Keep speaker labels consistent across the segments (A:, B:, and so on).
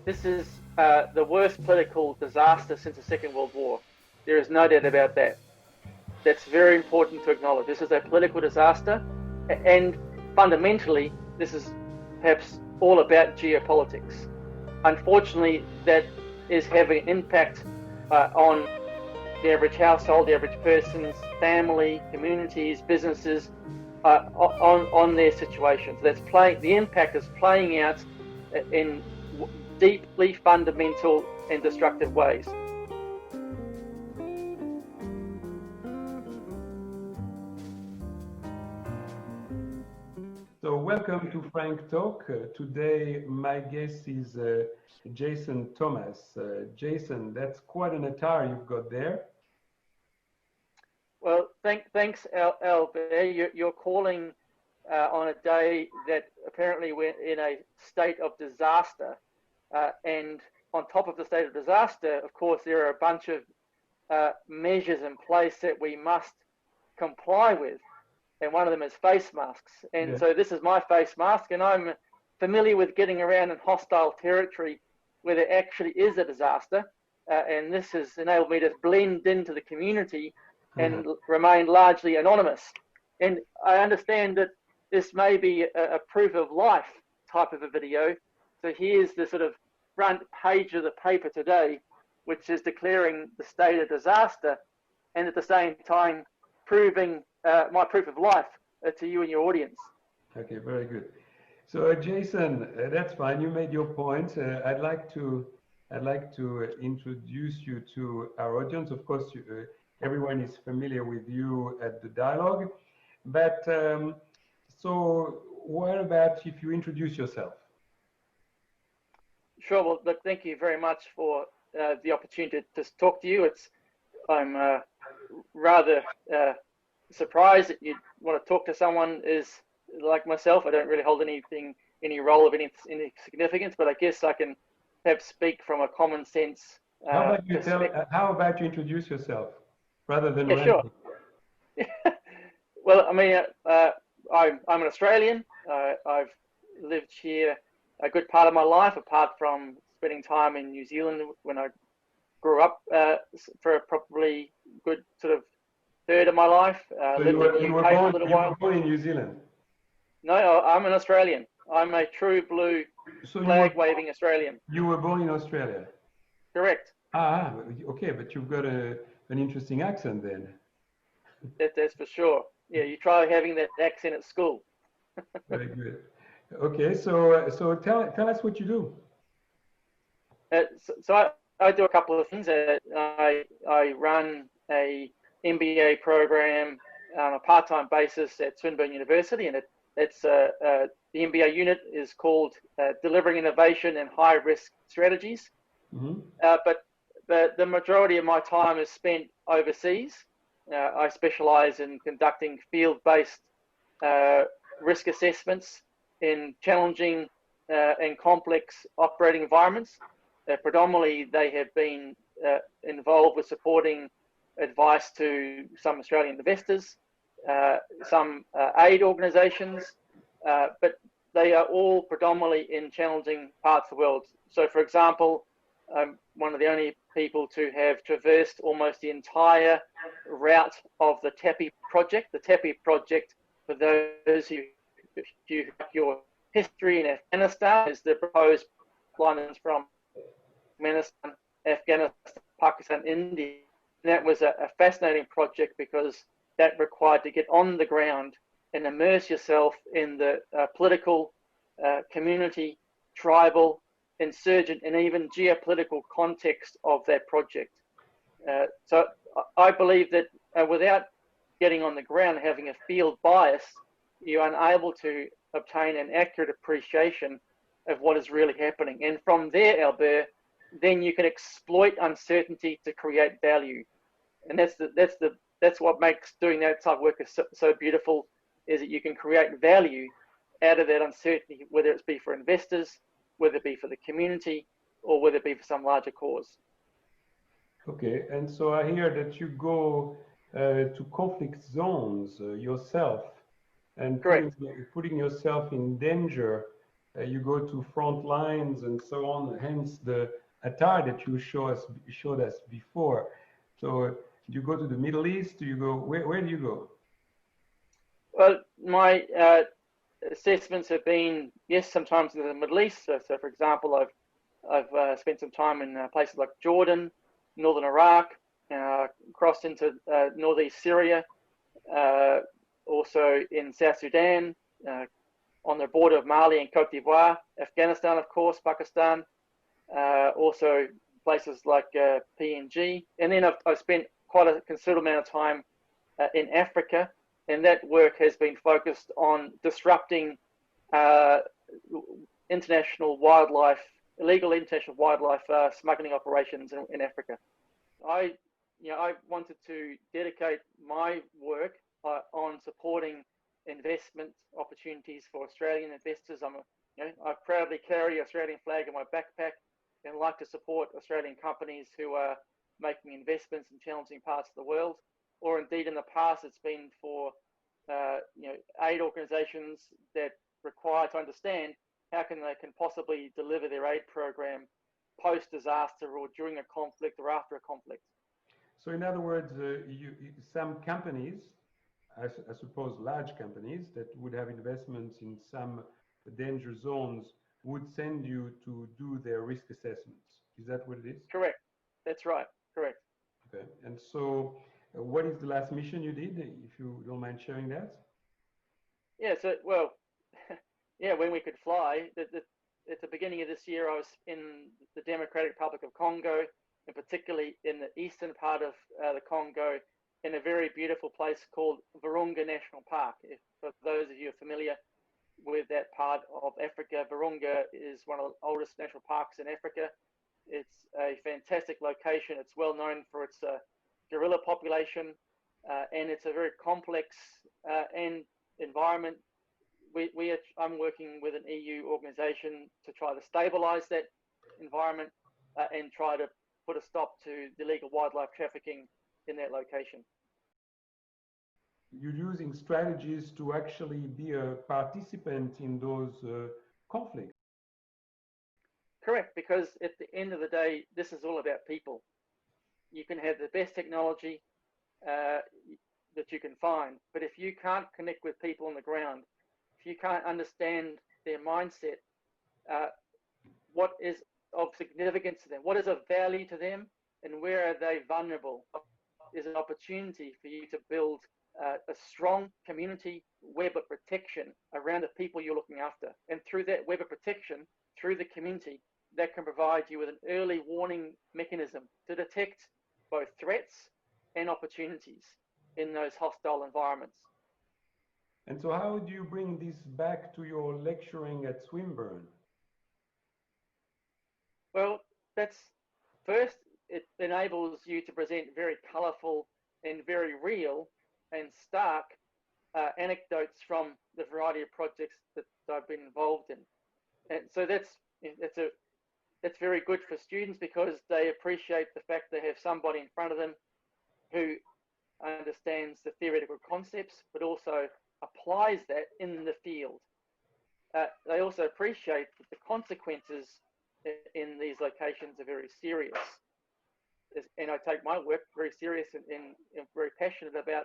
A: This is the worst political disaster since the Second World War. There is no doubt about that. That's very important to acknowledge. This is a political disaster, and fundamentally, this is perhaps all about geopolitics. Unfortunately, that is having an impact on the average household, the average person's family, communities, businesses, on their situation. So the impact is playing out in deeply fundamental and destructive ways.
B: So welcome to Frank Talk. Today my guest is Jason Thomas. Jason, that's quite an attire you've got there.
A: Well, thanks, Albert. You're calling on a day that apparently we're in a state of disaster. And on top of the state of disaster, of course, there are a bunch of measures in place that we must comply with. And one of them is face masks. And
B: Yeah.
A: so this is my face mask, and I'm familiar with getting around in hostile territory where there actually is a disaster. And this has enabled me to blend into the community and remain largely anonymous. And I understand that this may be a proof of life type of a video. So here's the sort of front page of the paper today, which is declaring the state of disaster, and at the same time proving my proof of life to you and your audience.
B: Okay, very good. So Jason, that's fine. You made your point. I'd like to introduce you to our audience. Of course, everyone is familiar with you at the dialogue, but so what about if you introduce yourself?
A: Sure. Well, look, thank you very much for the opportunity to talk to you. I'm rather surprised that you want to talk to someone is like myself. I don't really hold any role of any significance, but I guess I can perhaps speak from a common sense perspective.
B: How about you introduce yourself rather than
A: Yeah, sure.
B: ranting?
A: Well, I mean, I'm an Australian. I've lived here a good part of my life, apart from spending time in New Zealand when I grew up for probably good sort of third of my life.
B: So
A: Lived in the UK for a little
B: you were
A: while.
B: born in New Zealand.
A: No, I'm an Australian. I'm a true blue
B: So
A: flag waving Australian.
B: you were born in Australia.
A: Correct.
B: Ah, okay, but you've got an interesting accent then.
A: That's for sure. Yeah, you try having that accent at school.
B: Very good. Okay, so tell us what you do.
A: So I do a couple of things. I run a MBA program on a part-time basis at Swinburne University, and the MBA unit is called Delivering Innovation and High-Risk Strategies.
B: Hmm.
A: But the majority of my time is spent overseas. I specialize in conducting field-based risk assessments in challenging and complex operating environments. Predominantly, they have been involved with supporting advice to some Australian investors, some aid organisations, but they are all predominantly in challenging parts of the world. So, for example, I'm one of the only people to have traversed almost the entire route of the TAPI project. The TAPI project, for those who have your history in Afghanistan, is the proposed lines from Afghanistan, Pakistan, India. And that was a fascinating project because that required to get on the ground and immerse yourself in the political, community, tribal, insurgent, and even geopolitical context of that project. So I believe that without getting on the ground, having a field bias, you're unable to obtain an accurate appreciation of what is really happening. And from there, Albert, then you can exploit uncertainty to create value. And that's what makes doing that type of work so beautiful, is that you can create value out of that uncertainty, whether it be for investors, whether it be for the community, or whether it be for some larger cause.
B: Okay, and so I hear that you go to conflict zones yourself and
A: Correct.
B: putting yourself in danger you go to front lines and so on, hence the attire that you showed us before. So you go to the Middle East, you go, where do you go?
A: Well, my assessments have been, yes, sometimes in the Middle East. So for example, I've spent some time in places like Jordan, northern Iraq, crossed into northeast Syria, also in South Sudan, on the border of Mali and Cote d'Ivoire, Afghanistan, of course, Pakistan, also places like PNG. And then I've spent quite a considerable amount of time in Africa, and that work has been focused on disrupting illegal international wildlife smuggling operations in Africa. I wanted to dedicate my work on supporting investment opportunities for Australian investors. I proudly carry an Australian flag in my backpack and like to support Australian companies who are making investments in challenging parts of the world. Or indeed, in the past, it's been for aid organisations that require to understand how they can possibly deliver their aid program post-disaster or during a conflict or after a conflict.
B: So in other words, some companies, I suppose large companies that would have investments in some danger zones would send you to do their risk assessments. Is that what it is?
A: Correct. That's right. Correct.
B: Okay. And so what is the last mission you did, if you don't mind sharing that?
A: Yeah, so, well, yeah, when we could fly, at the beginning of this year, I was in the Democratic Republic of Congo, and particularly in the eastern part of the Congo, in a very beautiful place called Virunga National Park. For those of you who are familiar with that part of Africa, Virunga is one of the oldest national parks in Africa. It's a fantastic location. It's well known for its gorilla population, and it's a very complex and environment. I'm working with an EU organization to try to stabilize that environment and try to put a stop to the illegal wildlife trafficking in that location.
B: You're using strategies to actually be a participant in those conflicts.
A: Correct, because at the end of the day, this is all about people. You can have the best technology that you can find, but if you can't connect with people on the ground, if you can't understand their mindset, what is of significance to them, what is of value to them, and where are they vulnerable, is an opportunity for you to build a strong community web of protection around the people you're looking after. And through that web of protection, through the community, that can provide you with an early warning mechanism to detect both threats and opportunities in those hostile environments.
B: And so how do you bring this back to your lecturing at Swinburne?
A: Well, that's first, it enables you to present very colorful and very real and stark anecdotes from the variety of projects that I've been involved in. And so that's very good for students because they appreciate the fact they have somebody in front of them who understands the theoretical concepts, but also applies that in the field. They also appreciate that the consequences in these locations are very serious. And I take my work very serious and very passionate about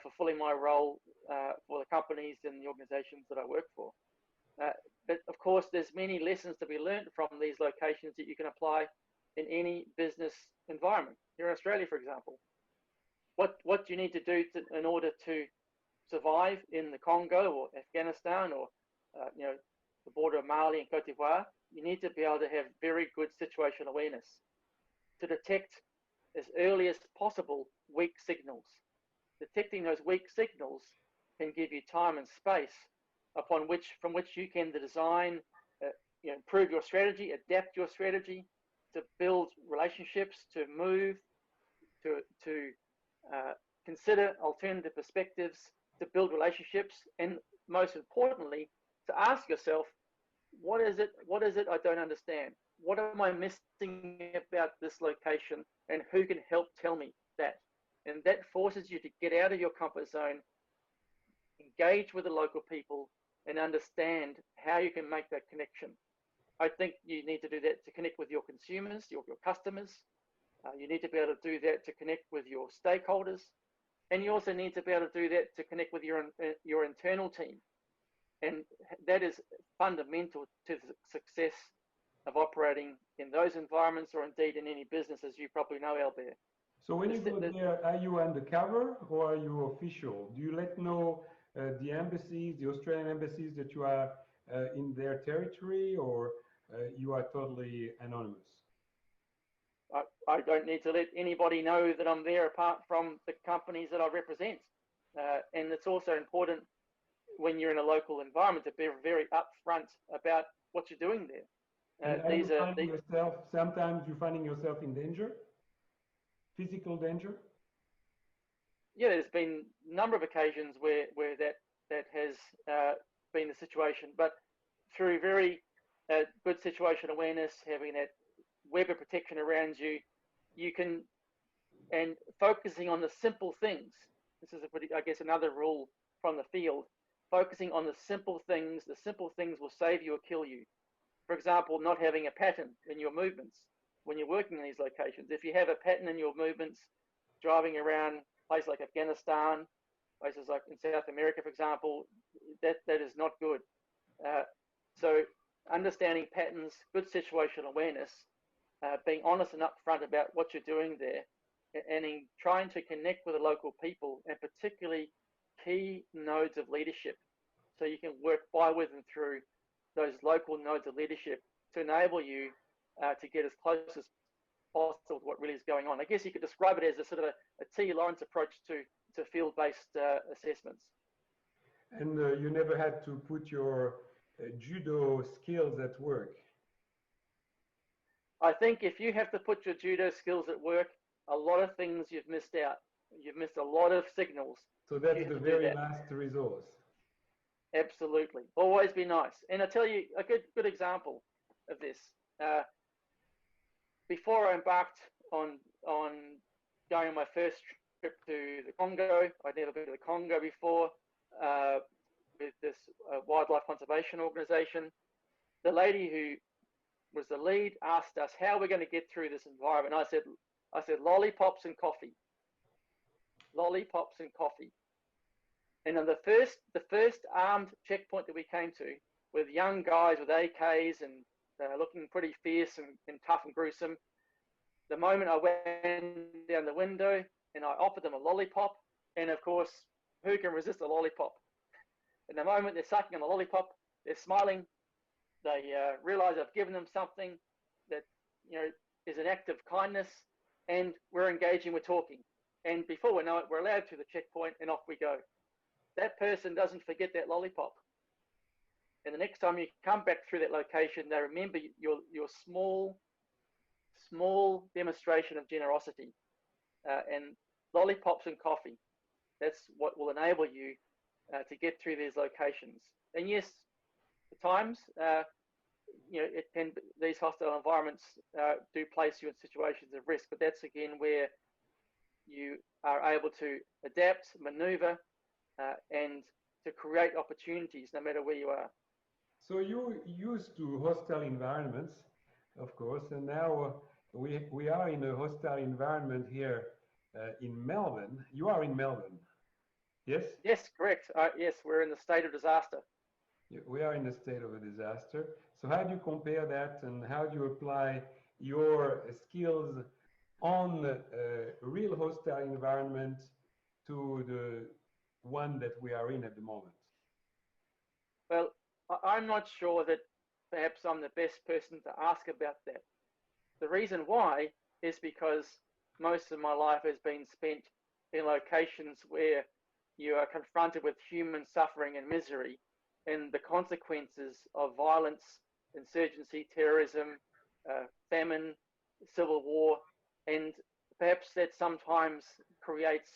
A: fulfilling my role for the companies and the organizations that I work for. But of course, there's many lessons to be learned from these locations that you can apply in any business environment. Here in Australia, for example, what do you need to do in order to survive in the Congo or Afghanistan or the border of Mali and Cote d'Ivoire? You need to be able to have very good situational awareness to detect as early as possible weak signals. Detecting those weak signals can give you time and space from which you can design, improve your strategy, adapt your strategy, to build relationships, to move, to consider alternative perspectives, to build relationships, and most importantly, to ask yourself, what is it I don't understand? What am I missing about this location, and who can help tell me that? And that forces you to get out of your comfort zone, engage with the local people, and understand how you can make that connection. I think you need to do that to connect with your consumers, your customers. You need to be able to do that to connect with your stakeholders. And you also need to be able to do that to connect with your internal team. And that is fundamental to the success of operating in those environments, or indeed in any business, as you probably know, Albert.
B: So when you go there, are you undercover or are you official? Do you let know the embassies, the Australian embassies, that you are in their territory, or you are totally anonymous?
A: I don't need to let anybody know that I'm there apart from the companies that I represent. And it's also important when you're in a local environment to be very upfront about what you're doing there.
B: And are you finding yourself, sometimes you're finding yourself in danger? Physical danger?
A: Yeah, there's been a number of occasions where that has been the situation, but through very good situation awareness, having that web of protection around you, you can, and focusing on the simple things. This is I guess another rule from the field. Focusing on the simple things will save you or kill you. For example, not having a pattern in your movements when you're working in these locations. If you have a pattern in your movements, driving around places like Afghanistan, places like in South America, for example, that is not good. So understanding patterns, good situational awareness, being honest and upfront about what you're doing there, and in trying to connect with the local people, and particularly key nodes of leadership, so you can work by, with, and through those local nodes of leadership to enable you to get as close as possible to what really is going on. I guess you could describe it as a sort of a T. Lawrence approach to field-based assessments.
B: And you never had to put your judo skills at work?
A: I think if you have to put your judo skills at work, a lot of things you've missed out. You've missed a lot of signals.
B: So that's the very last resource.
A: Absolutely. Always be nice. And I'll tell you a good example of this. Before I embarked on going on my first trip to the Congo, I'd never been to the Congo before, with this wildlife conservation organization. The lady who was the lead asked us how we're going to get through this environment. I said lollipops and coffee. Lollipops and coffee. And on the first armed checkpoint that we came to, with young guys with AKs and looking pretty fierce and tough and gruesome, the moment I went down the window and I offered them a lollipop, and of course, who can resist a lollipop? And the moment they're sucking on the lollipop, they're smiling. They realize I've given them something that is an act of kindness, and we're engaging, we're talking. And before we know it, we're allowed to the checkpoint, and off we go. That person doesn't forget that lollipop. And the next time you come back through that location, they remember your small demonstration of generosity. And lollipops and coffee, that's what will enable you to get through these locations. And yes, at times, these hostile environments do place you in situations of risk, but that's again where you are able to adapt, maneuver, and to create opportunities no matter where you are.
B: So you're used to hostile environments, of course, and now we are in a hostile environment here in Melbourne. You are in Melbourne, yes?
A: Yes, correct. Yes, we're in the state of disaster.
B: We are in a state of a disaster. So how do you compare that, and how do you apply your skills on a real hostile environment to the one that we are in at the moment?
A: Well, I'm not sure that perhaps I'm the best person to ask about that. The reason why is because most of my life has been spent in locations where you are confronted with human suffering and misery, and the consequences of violence, insurgency, terrorism, famine, civil war, and perhaps that sometimes creates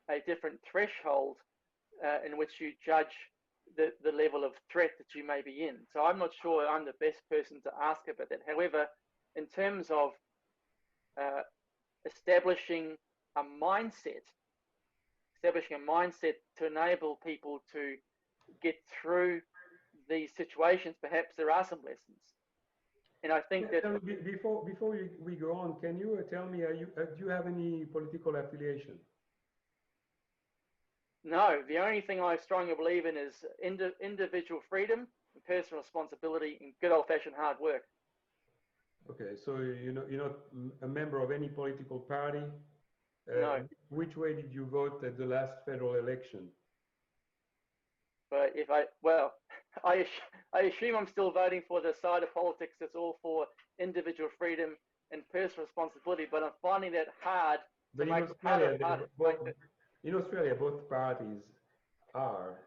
A: a different threshold in which you judge the level of threat that you may be in. So I'm not sure I'm the best person to ask about that. However, in terms of establishing a mindset to enable people to get through these situations, perhaps there are some lessons. And I think that
B: Before we go on, can you tell me, do you have any political affiliation?
A: no, the only thing I strongly believe in is individual freedom and personal responsibility and good old-fashioned hard work.
B: Okay, so you're not a member of any political party.
A: No.
B: Which way did you vote at the last federal election?
A: But if I assume I'm still voting for the side of politics that's all for individual freedom and personal responsibility, but I'm finding that hard to
B: But
A: make
B: in Australia, both parties are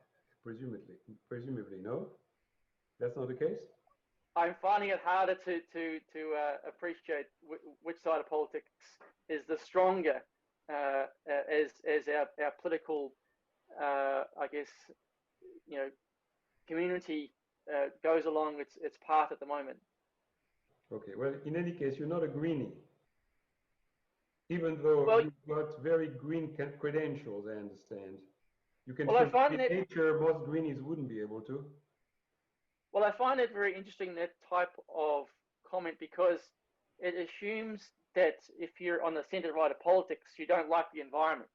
B: presumably, no? That's not the case?
A: I'm finding it harder to appreciate which side of politics is the stronger as our political, I guess, community goes along its path at the moment.
B: Okay, well, in any case, you're not a greenie, even though you've got very green credentials, I understand. You can
A: I
B: survive
A: find
B: in
A: that
B: nature, most greenies wouldn't be able to.
A: Well, I find it very interesting, that type of comment, because it assumes that if you're on the centre right of politics, you don't like the environment,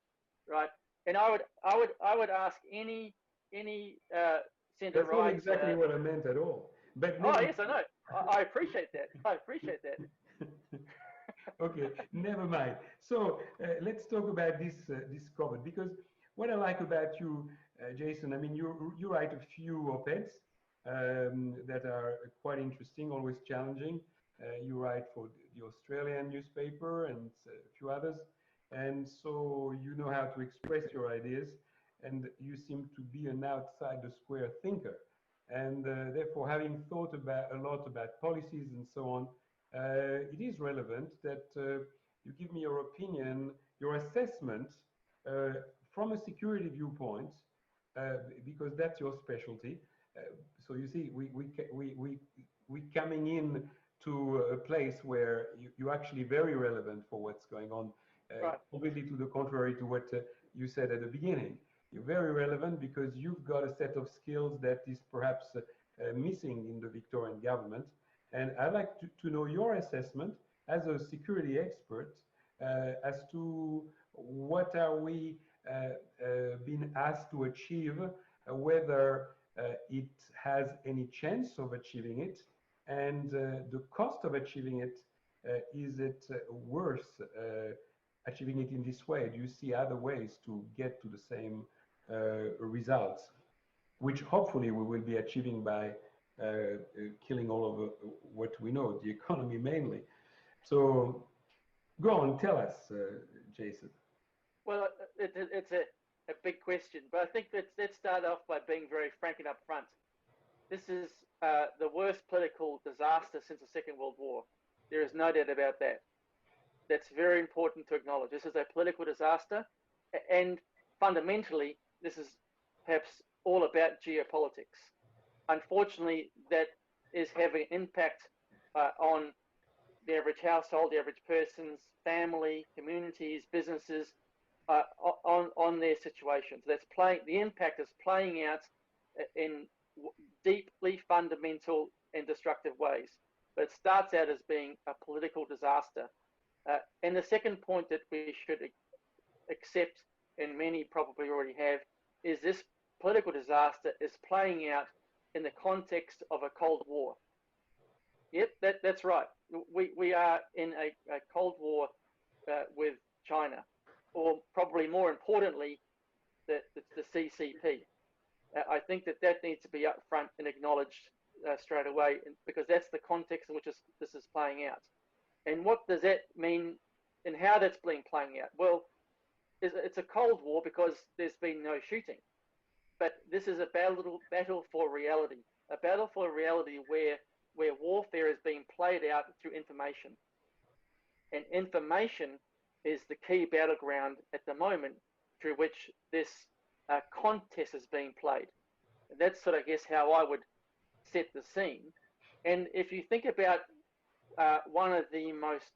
A: right? And I would ask any centre
B: That's not
A: right.
B: exactly what I meant at all. But
A: Oh yes, I know. I appreciate that. I appreciate that.
B: Okay, never mind. So let's talk about this comment, because what I like about you, Jason, I mean, you write a few op-eds that are quite interesting, always challenging. You write for the Australian newspaper and a few others, and so you know how to express your ideas, and you seem to be an outside the square thinker, and therefore, having thought about a lot about policies and so on, it is relevant that you give me your opinion, your assessment from a security viewpoint, because that's your specialty. So you see, we coming in to a place where you're actually very relevant for what's going on.
A: Right.
B: Completely to the contrary to what you said at the beginning. You're very relevant because you've got a set of skills that is perhaps missing in the Victorian government. And I'd like to know your assessment as a security expert as to what are we being asked to achieve, whether it has any chance of achieving it, and the cost of achieving it. Is it worth achieving it in this way? Do you see other ways to get to the same results, which hopefully we will be achieving by killing all of what we know, the economy mainly? So go on, tell us, Jason.
A: Well, it's a big question, but I think let's start off by being very frank and upfront. This is the worst political disaster since the Second World War. There is no doubt about that. That's very important to acknowledge. This is a political disaster, and fundamentally, this is perhaps all about geopolitics. Unfortunately, that is having an impact on the average household, the average person's family, communities, businesses, on their situations. The impact is playing out in deeply fundamental and destructive ways. But it starts out as being a political disaster. And the second point that we should accept, and many probably already have, is this political disaster is playing out in the context of a Cold War. Yep, that's right. We are in a Cold War with China, or probably more importantly, the CCP. I think that needs to be upfront and acknowledged straight away, because that's the context in which this is playing out. And what does that mean, and how that's playing out? Well, it's a Cold War because there's been no shooting, but this is a battle for reality, where warfare is being played out through information, and information is the key battleground at the moment through which this contest is being played. And that's sort of, I guess, how I would set the scene. And if you think about one of the most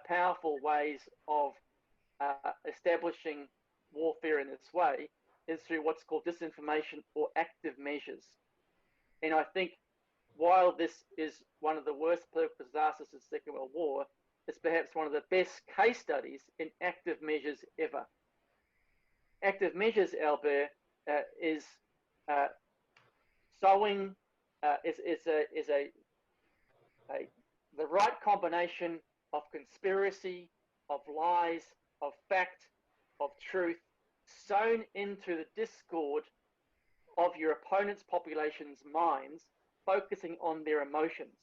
A: powerful ways of establishing warfare in this way is through what's called disinformation or active measures. And I think while this is one of the worst political disasters of the Second World War, it's perhaps one of the best case studies in active measures ever. Active measures, Albert, is sowing is the right combination of conspiracy, of lies, of fact, of truth, sown into the discord of your opponent's population's minds, focusing on their emotions.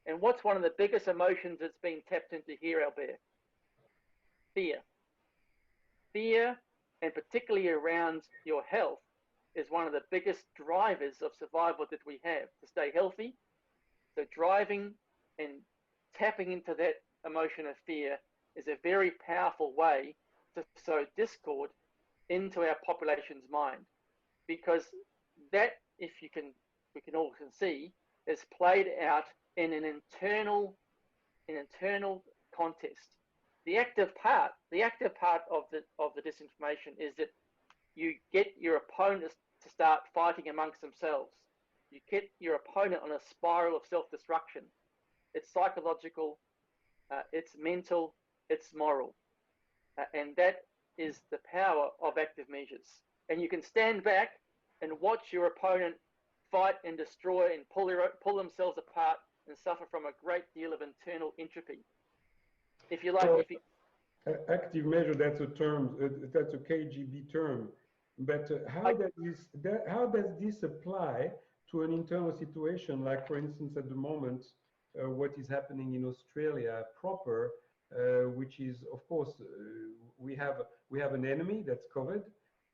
A: And what's one of the biggest emotions that's been tapped into here, Albert? Fear. Fear, and particularly around your health, is one of the biggest drivers of survival that we have to stay healthy. So driving and tapping into that emotion of fear is a very powerful way to sow discord into our population's mind, because that, if you can, we can all can see, is played out in an internal contest. The active part of the disinformation is that you get your opponents to start fighting amongst themselves. You get your opponent on a spiral of self-destruction. It's psychological, it's mental, it's moral. And that is the power of active measures. And you can stand back and watch your opponent fight and destroy and pull themselves apart and suffer from a great deal of internal entropy. If you like,
B: So, active measure, that's a term, that's a KGB term. But how does this apply to an internal situation, like, for instance, at the moment, what is happening in Australia proper, which is, of course, we have an enemy that's COVID,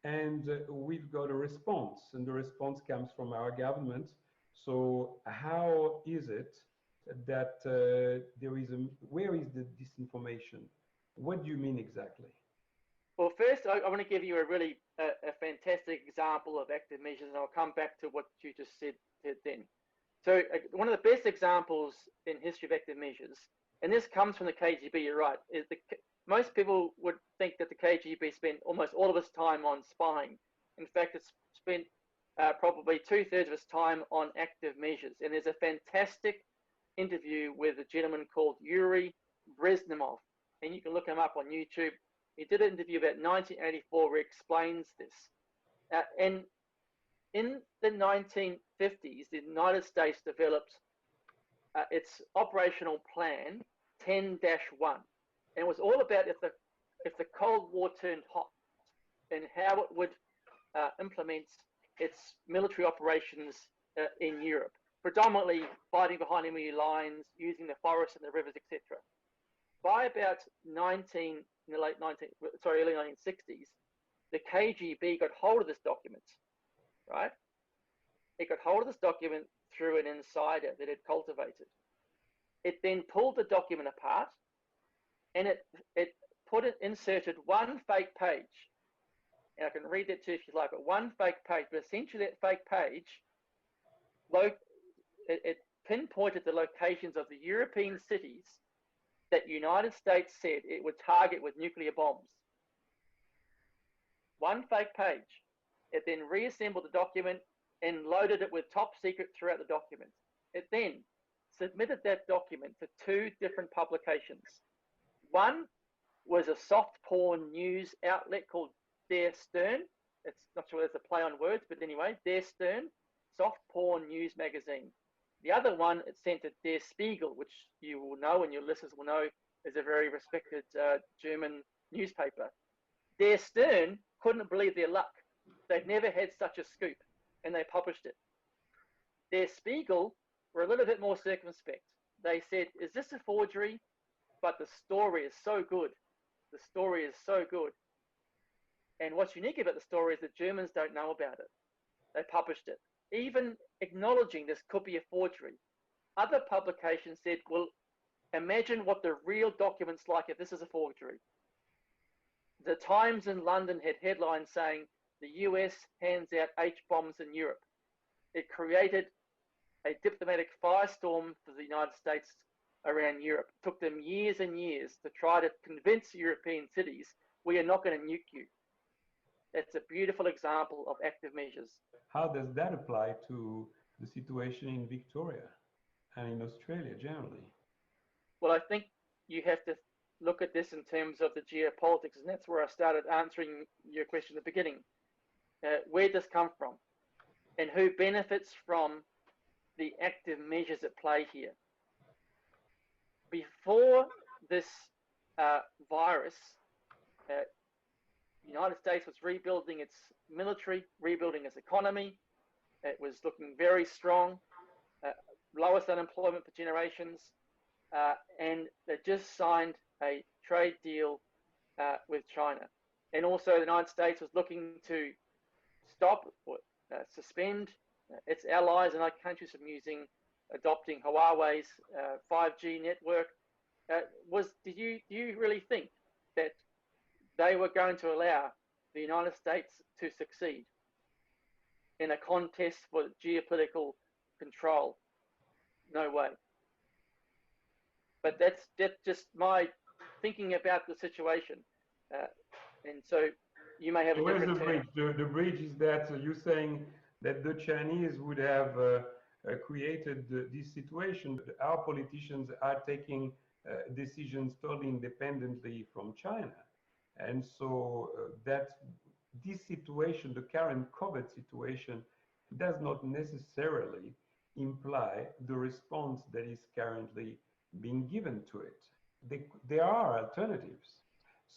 B: and we've got a response, and the response comes from our government. So how is it that where is the disinformation? What do you mean exactly?
A: Well, first, I want to give you a really a fantastic example of active measures, and I'll come back to what you just said then. So one of the best examples in history of active measures, and this comes from the KGB, you're right, is most people would think that the KGB spent almost all of its time on spying. In fact, it's spent probably 2/3 of its time on active measures. And there's a fantastic interview with a gentleman called Yuri Brezhnev, and you can look him up on YouTube. He did an interview about 1984 where he explains this. And in the 1950s, the United States developed its operational plan 10-1. And it was all about if the Cold War turned hot and how it would implement its military operations in Europe, predominantly fighting behind enemy lines, using the forests and the rivers, etc. By about early 1960s, the KGB got hold of this document, right? It got hold of this document through an insider that it cultivated. It then pulled the document apart, and it inserted one fake page. And I can read that to you if you like, but one fake page. But essentially, that fake page, it pinpointed the locations of the European cities that the United States said it would target with nuclear bombs. One fake page. It then reassembled the document and loaded it with top secret throughout the document. It then submitted that document to 2 different publications. One was a soft porn news outlet called Der Stern. It's not sure there's a play on words, but anyway, Der Stern, soft porn news magazine. The other one, it sent to Der Spiegel, which you will know and your listeners will know is a very respected German newspaper. Der Stern couldn't believe their luck. They'd never had such a scoop, and they published it. Der Spiegel were a little bit more circumspect. They said, is this a forgery? But the story is so good. The story is so good. And what's unique about the story is the Germans don't know about it. They published it, even acknowledging this could be a forgery. Other publications said, well, imagine what the real document's like if this is a forgery. The Times in London had headlines saying, the US hands out H-bombs in Europe. It created a diplomatic firestorm for the United States around Europe. It took them years and years to try to convince European cities, we are not going to nuke you. That's a beautiful example of active measures.
B: How does that apply to the situation in Victoria and in Australia generally?
A: Well, I think you have to look at this in terms of the geopolitics, and that's where I started answering your question at the beginning. Where does this come from? And who benefits from the active measures at play here? Before this virus, the United States was rebuilding its military, rebuilding its economy. It was looking very strong, lowest unemployment for generations, and they just signed a trade deal with China. And also the United States was looking to stop or suspend its allies and other countries from adopting Huawei's 5G network. Do you really think that they were going to allow the United States to succeed in a contest for geopolitical control? No way. But that's just my thinking about the situation. And so you may have a
B: Where's the
A: different
B: bridge? The bridge is that you're saying that the Chinese would have created this situation. Our politicians are taking decisions totally independently from China. And so that this situation, the current COVID situation, does not necessarily imply the response that is currently being given to it. There are alternatives.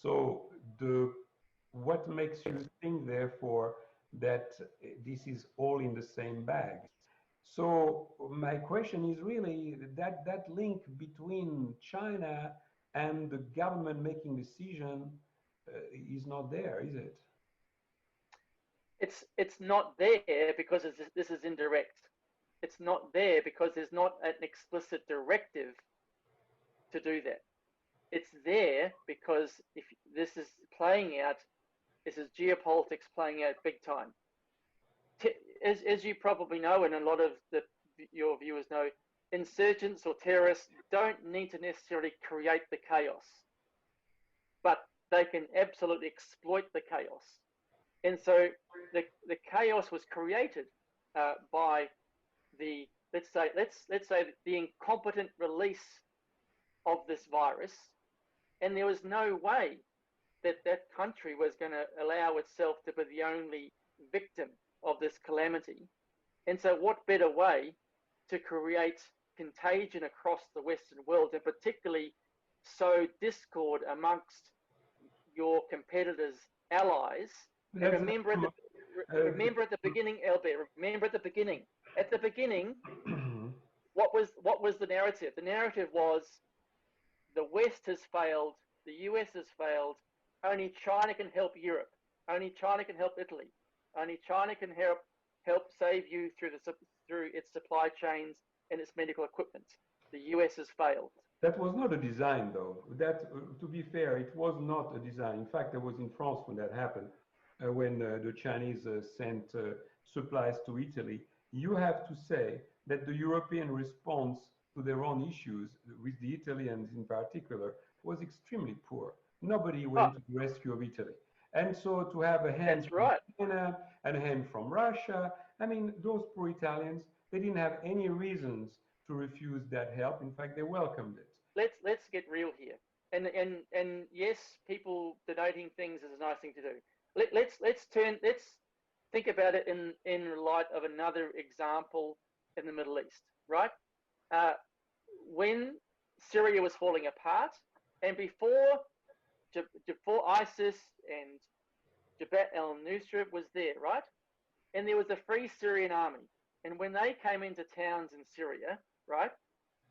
B: So what makes you think, therefore, that this is all in the same bag? So my question is really that link between China and the government making decision is not there, is it?
A: It's not there because this is indirect. It's not there because there's not an explicit directive to do that. It's there because if this is playing out, this is geopolitics playing out big time. As you probably know, and a lot of your viewers know, insurgents or terrorists don't need to necessarily create the chaos, but they can absolutely exploit the chaos. And so the chaos was created by let's say the incompetent release of this virus, and there was no way that country was going to allow itself to be the only victim of this calamity. And so what better way to create contagion across the Western world, and particularly sow discord amongst your competitors' allies. And remember at the beginning, Albert, remember at the beginning, what was the narrative? The narrative was the West has failed, the US has failed, only China can help Europe, only China can help Italy, only China can help save you through its supply chains and its medical equipment. The US has failed.
B: That was not a design, though. To be fair, it was not a design. In fact, I was in France when that happened, when the Chinese sent supplies to Italy. You have to say that the European response to their own issues, with the Italians in particular, was extremely poor. Nobody went to the rescue of Italy. And so to have a hand from China and a hand from Russia, I mean, those poor Italians, they didn't have any reasons to refuse that help. In fact, they welcomed it.
A: Let's get real here. And yes, people donating things is a nice thing to do. Let's think about it in light of another example in the Middle East, right? When Syria was falling apart, and before ISIS and Jabhat al-Nusra was there, right? And there was a Free Syrian Army. And when they came into towns in Syria, right,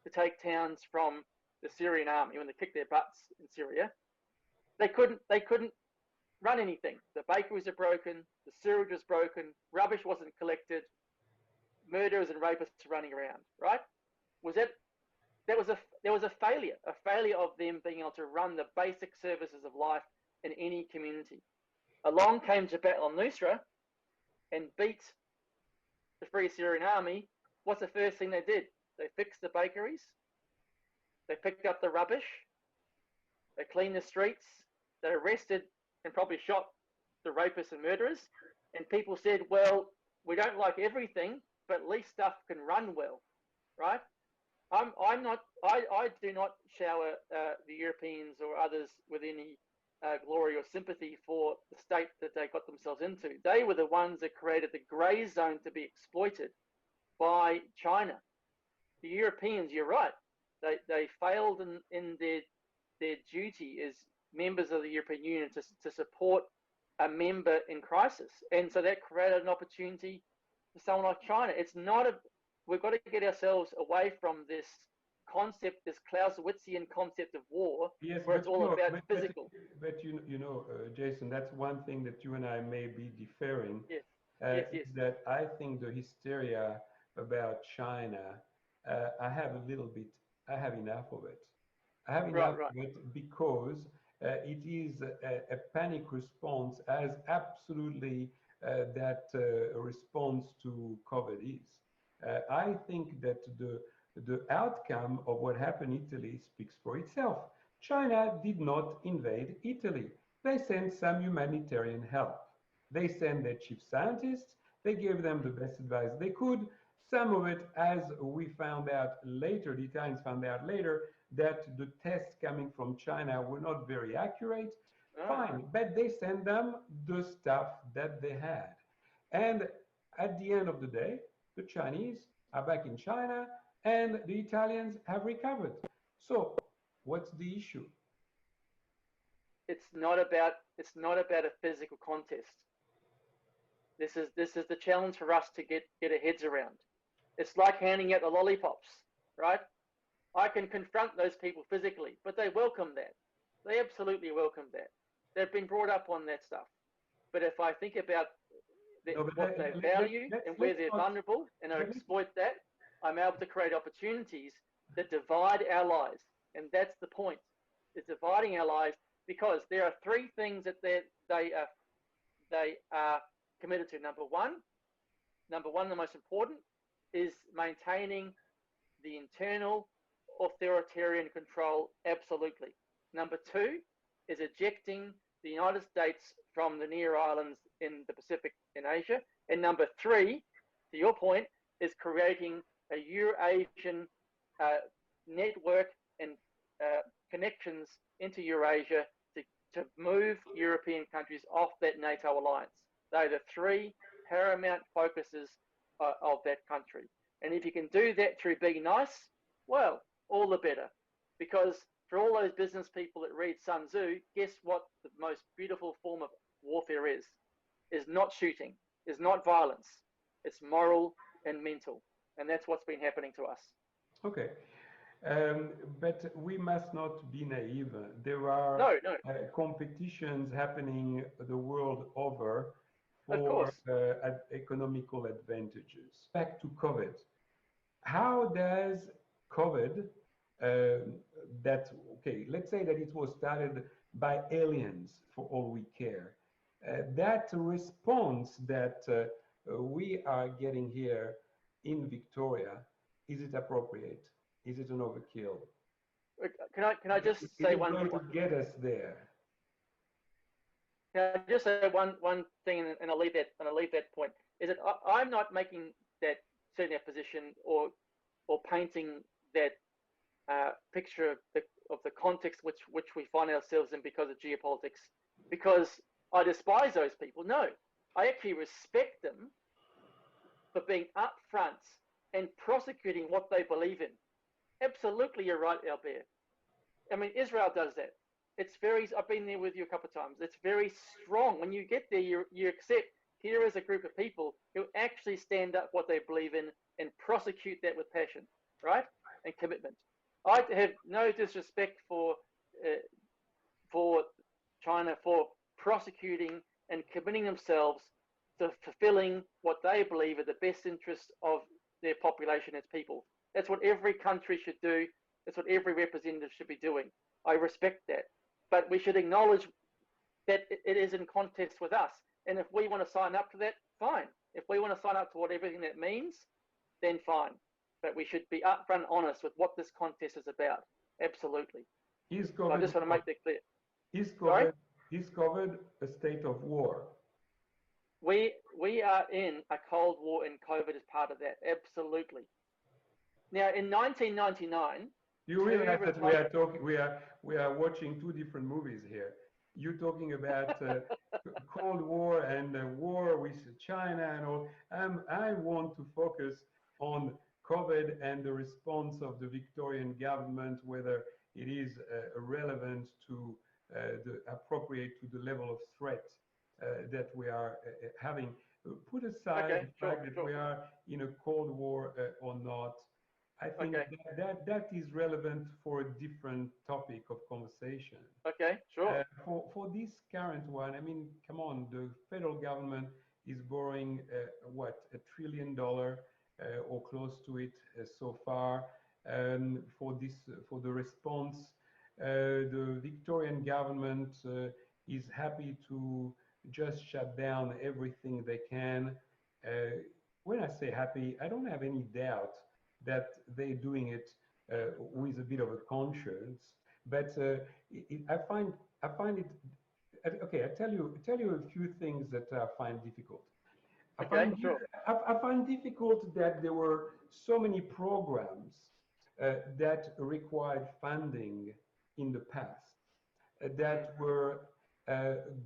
A: to take towns from the Syrian army, when they kicked their butts in Syria, they couldn't run anything. The bakeries are broken, the sewage was broken, rubbish wasn't collected, murderers and rapists running around, right? There was a failure of them being able to run the basic services of life in any community. Along came Jabhat al-Nusra and beat the Free Syrian Army. What's the first thing they did? They fixed the bakeries, they picked up the rubbish, they cleaned the streets, they arrested and probably shot the rapists and murderers. And people said, well, we don't like everything, but at least stuff can run well, right? I do not shower the Europeans or others with any glory or sympathy for the state that they got themselves into. They were the ones that created the grey zone to be exploited by China. The Europeans, you're right, they failed in their duty as members of the European Union to support a member in crisis. And so that created an opportunity for someone like China. It's not a, we've got to get ourselves away from this concept, this Clausewitzian concept of war,
B: Yes,
A: where it's
B: but
A: all about physical.
B: Jason, that's one thing that you and I may be differing.
A: Yes, yes, yes.
B: Is that I think the hysteria about China, I have enough of it. I have enough
A: Right.
B: of it because it is a panic response, as absolutely that response to COVID is. I think that the outcome of what happened in Italy speaks for itself. China did not invade Italy. They sent some humanitarian help. They sent their chief scientists. They gave them the best advice they could. Some of it, as we found out later, the Italians found out later, that the tests coming from China were not very accurate. Fine, but they sent them the stuff that they had. And at the end of the day, the Chinese are back in China and the Italians have recovered. So what's the issue?
A: It's not about a physical contest. This is the challenge for us to get our heads around. It's like handing out the lollipops, right? I can confront those people physically, but they welcome that. They absolutely welcome that. They've been brought up on that stuff. But if I think about what they value and where they're vulnerable, and I exploit that, I'm able to create opportunities that divide allies. And that's the point. It's dividing allies because there are three things that they are committed to. Number one, the most important, is maintaining the internal authoritarian control, absolutely. Number two is ejecting the United States from the near islands in the Pacific in Asia. And number three, to your point, is creating a Eurasian network and connections into Eurasia to move European countries off that NATO alliance. They're the three paramount focuses of that country. And if you can do that through being nice, well, all the better. Because for all those business people that read Sun Tzu, guess what the most beautiful form of warfare is? Is not shooting, is not violence. It's moral and mental. And that's what's been happening to us.
B: Okay. But we must not be naive. There are competitions happening the world over for economical advantages. Back to COVID. How does COVID, let's say that it was started by aliens for all we care, that response that we are getting here in Victoria, is it appropriate? Is it an overkill?
A: Can I just say one
B: thing? Is it going to get us there?
A: Can I just say one thing, and I'll leave that point. Is that I'm not making that setting that position or painting that picture of the context which we find ourselves in because of geopolitics, because I despise those people. No, I actually respect them for being upfront and prosecuting what they believe in. Absolutely, you're right, Albert. I mean, Israel does that. It's very, I've been there with you a couple of times. It's very strong. When you get there, you accept here is a group of people who actually stand up what they believe in and prosecute that with passion, right? And commitment. I have no disrespect for China for prosecuting and committing themselves to fulfilling what they believe are the best interests of their population as people. That's what every country should do. That's what every representative should be doing. I respect that. But we should acknowledge that it is in contest with us. And if we want to sign up to that, fine. If we want to sign up to everything that means, then fine. But we should be upfront honest with what this contest is about. Absolutely. So I just want to make that clear.
B: Is COVID a state of war?
A: we are in a Cold War, and COVID is part of that. Absolutely. Now, in 1999,
B: You
A: two
B: realize that we
A: retired.
B: are talking, we are watching two different movies here. You're talking about Cold War and war with China and all. I want to focus on COVID and the response of the Victorian government, whether it is relevant to the appropriate to the level of threat that we are having. Put aside
A: Okay,
B: the
A: sure,
B: fact that
A: sure.
B: we are in a Cold War or not. I think
A: Okay,
B: that is relevant for a different topic of conversation.
A: okay, sure.
B: For this current one, I mean, come on, the federal government is borrowing what, $1 trillion or close to it so far for this for the response. The Victorian government is happy to just shut down everything they can. When I say happy, I don't have any doubt that they're doing it with a bit of a conscience. But I find it okay. I tell you a few things that I find difficult. I
A: Okay,
B: find
A: sure.
B: I find difficult that there were so many programs that required funding in the past
A: Mm,
B: that were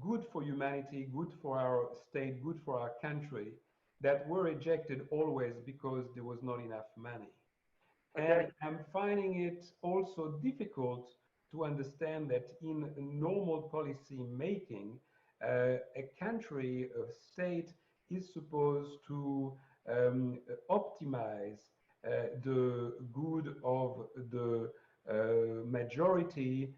B: good for humanity, good for our state, good for our country, that were rejected always because there was not enough money.
A: okay.
B: And I'm finding it also difficult to understand that in normal policy making, a country, a state is supposed to optimize the good of the majority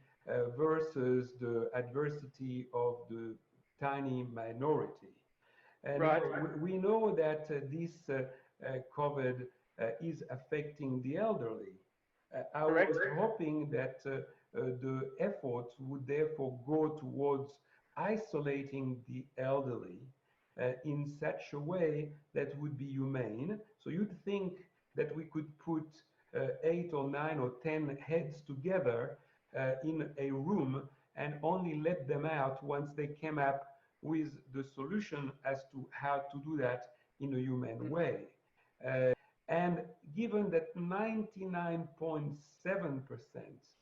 B: versus the adversity of the tiny minority. And
A: Right.
B: we know that this COVID is affecting the elderly. I was
A: Correct.
B: hoping that the efforts would therefore go towards isolating the elderly in such a way that would be humane. So you'd think that we could put 8 or 9 or 10 heads together in a room and only let them out once they came up with the solution as to how to do that in a human
A: Mm-hmm.
B: way. And given that 99.7%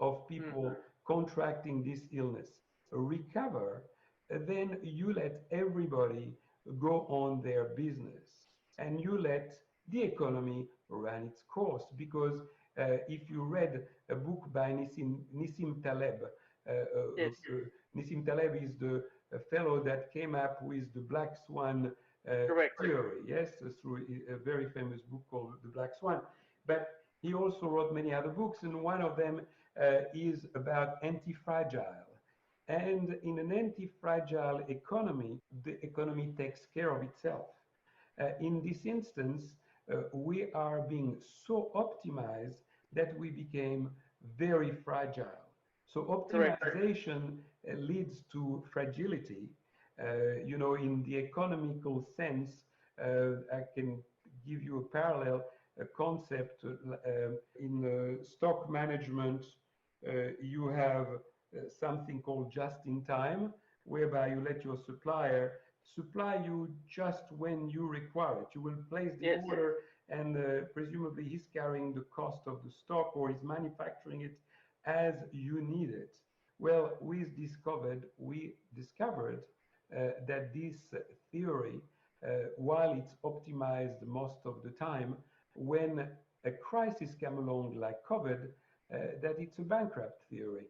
B: of
A: Mm,
B: people contracting this illness recover, then you let everybody go on their business and you let the economy run its course. Because if you read a book by Nissim Taleb,
A: yes.
B: Nissim Taleb is the fellow that came up with the black swan
A: Correct.
B: theory, yes, through a very famous book called The Black Swan. But he also wrote many other books, and one of them is about anti-fragile. And in an anti-fragile economy, the economy takes care of itself. In this instance, we are being so optimized that we became very fragile. So
A: Correct.
B: optimization leads to fragility. In the economical sense, I can give you a parallel a concept in stock management. You have something called just in time, whereby you let your supplier supply you just when you require it. You will place the
A: Yes.
B: order, and presumably he's carrying the cost of the stock or is manufacturing it as you need it. Well, we discovered that this theory, while it's optimized most of the time, when a crisis comes along like COVID, that it's a bankrupt theory.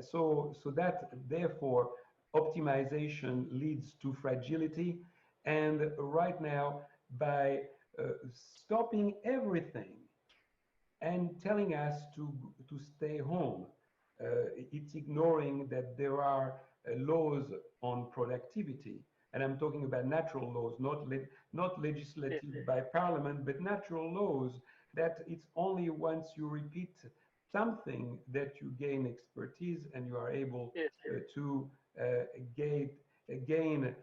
B: So that therefore optimization leads to fragility. And right now, by stopping everything and telling us to stay home, it's ignoring that there are laws on productivity. And I'm talking about natural laws, not
A: Yes.
B: legislative by parliament, but natural laws, that it's only once you repeat something that you gain expertise and you are able
A: Yes.
B: to gain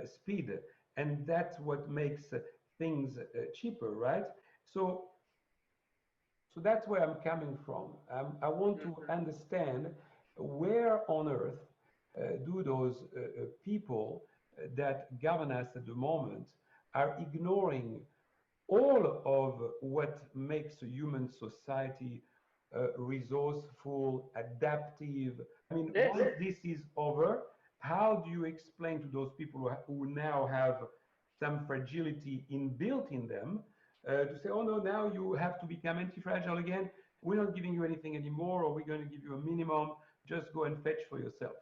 B: speed. And that's what makes things cheaper, right? So that's where I'm coming from. I want
A: Mm,
B: to understand where on earth do those people that govern us at the moment are ignoring all of what makes a human society resourceful, adaptive. I mean,
A: Yes.
B: once this is over, how do you explain to those people who now have some fragility inbuilt in them to say, oh no, now you have to become anti-fragile again. We're not giving you anything anymore, or we're going to give you a minimum. Just go and fetch for yourself.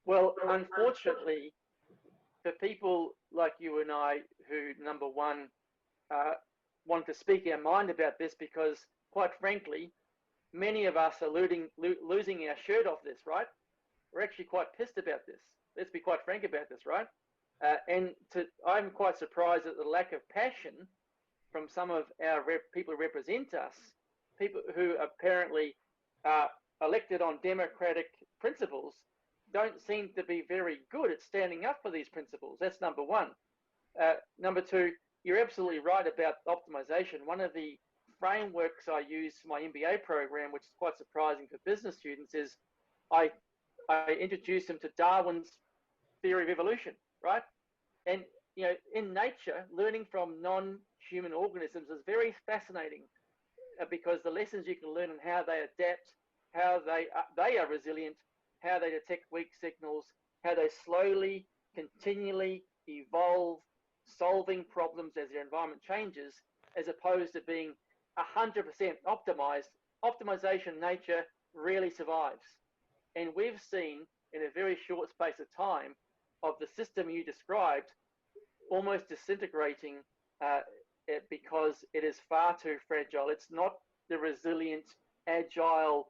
A: Well, unfortunately, for people like you and I, who, number one, want to speak our mind about this, because quite frankly, many of us are losing our shirt off this, right? We're actually quite pissed about this. Let's be quite frank about this, right? I'm quite surprised at the lack of passion from some of our people who represent us, people who apparently are elected on democratic principles, don't seem to be very good at standing up for these principles. That's number one. Number two, you're absolutely right about optimization. One of the frameworks I use for my MBA program, which is quite surprising for business students, is I introduce them to Darwin's theory of evolution, right? And in nature, learning from non-human organisms is very fascinating, because the lessons you can learn on how they adapt, how they are resilient, how they detect weak signals, how they slowly, continually evolve, solving problems as their environment changes, as opposed to being 100% optimized. Optimization in nature rarely survives. And we've seen in a very short space of time of the system you described almost disintegrating because it is far too fragile. It's not the resilient, agile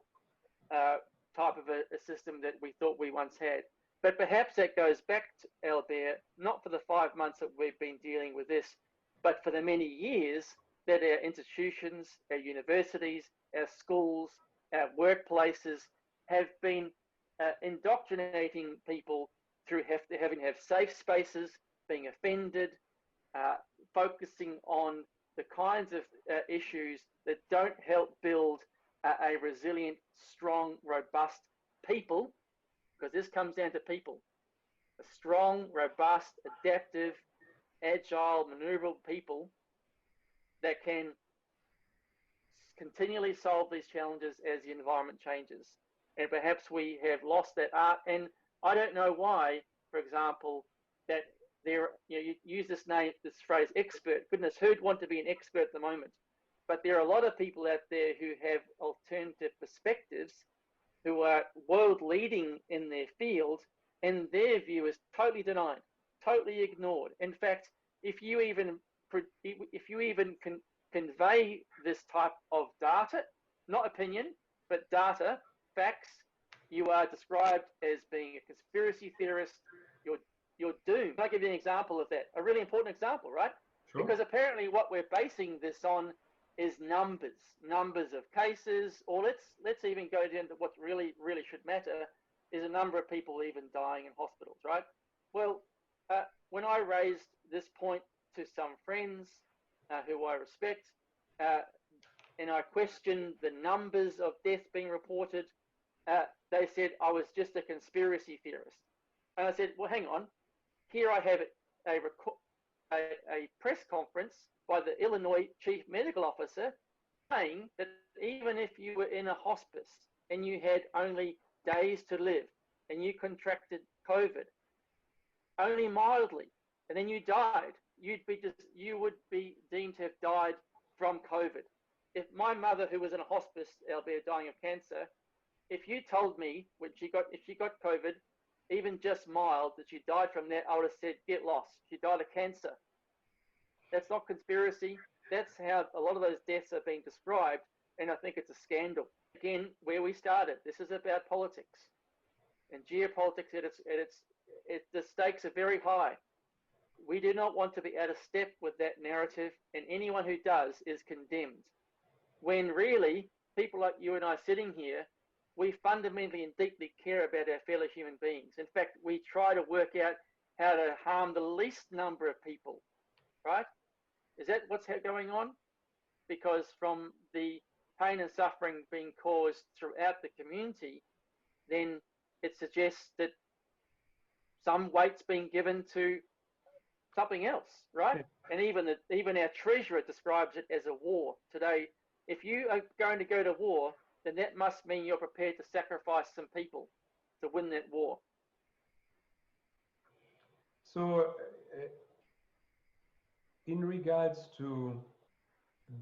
A: type of a system that we thought we once had. But perhaps that goes back, to Albert, not for the 5 months that we've been dealing with this, but for the many years that our institutions, our universities, our schools, our workplaces have been indoctrinating people through having to have safe spaces, being offended, focusing on the kinds of issues that don't help build a resilient, strong, robust people, because this comes down to people. A strong, robust, adaptive, agile, maneuverable people that can continually solve these challenges as the environment changes. And perhaps we have lost that art. And I don't know why, for example, that you use this phrase expert. Goodness, who'd want to be an expert at the moment? But there are a lot of people out there who have alternative perspectives, who are world leading in their field, and their view is totally denied, totally ignored. In fact, if you even convey this type of data, not opinion, but data, facts, you are described as being a conspiracy theorist. You're doomed. Can I give you an example of that? A really important example, right?
B: Sure.
A: Because apparently what we're basing this on is numbers of cases, or let's even go down to what really should matter, is a number of people even dying in hospitals, right? Well, when I raised this point to some friends who I respect, and I questioned the numbers of deaths being reported, they said I was just a conspiracy theorist. And I said, well, hang on. Here I have a press conference by the Illinois chief medical officer saying that even if you were in a hospice and you had only days to live and you contracted COVID, only mildly, and then you died, you would be deemed to have died from COVID. If my mother, who was in a hospice, albeit dying of cancer, if you told me if she got COVID, even just mild, that she died from that, I would have said, get lost. She died of cancer. That's not conspiracy. That's how a lot of those deaths are being described, and I think it's a scandal. Again, where we started, this is about politics. And geopolitics, the stakes are very high. We do not want to be out of step with that narrative, and anyone who does is condemned. When really, people like you and I sitting here, we fundamentally and deeply care about our fellow human beings. In fact, we try to work out how to harm the least number of people, right? Is that what's going on? Because from the pain and suffering being caused throughout the community, then it suggests that some weight's been given to something else, right? And even our treasurer describes it as a war today. If you are going to go to war, then that must mean you're prepared to sacrifice some people to win that war.
B: So, in regards to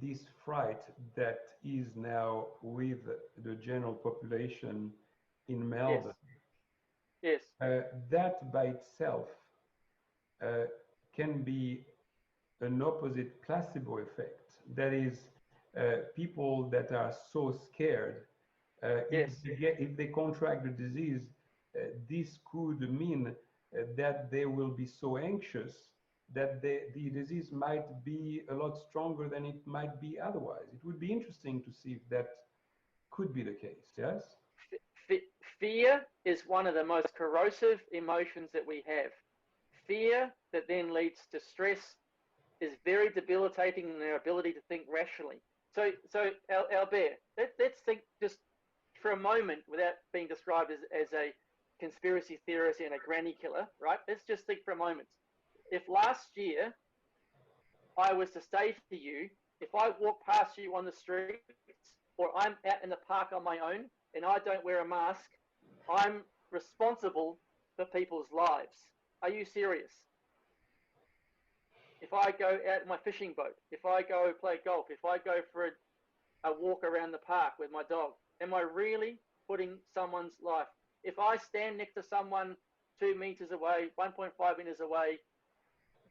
B: this fright that is now with the general population in Melbourne,
A: Yes.
B: that by itself uh, can be an opposite placebo effect. That is, people that are so scared,
A: Yes.
B: if they contract the disease, this could mean that they will be so anxious that the disease might be a lot stronger than it might be otherwise. It would be interesting to see if that could be the case. Yes.
A: Fear is one of the most corrosive emotions that we have. Fear that then leads to stress is very debilitating in their ability to think rationally. So Albert, let's think just for a moment, without being described as a conspiracy theorist and a granny killer, right? Let's just think for a moment. If last year I was to say to you, if I walk past you on the streets or I'm out in the park on my own and I don't wear a mask, I'm responsible for people's lives. Are you serious? If I go out in my fishing boat, if I go play golf, if I go for a walk around the park with my dog, am I really putting someone's life? If I stand next to someone 2 meters away, 1.5 meters away,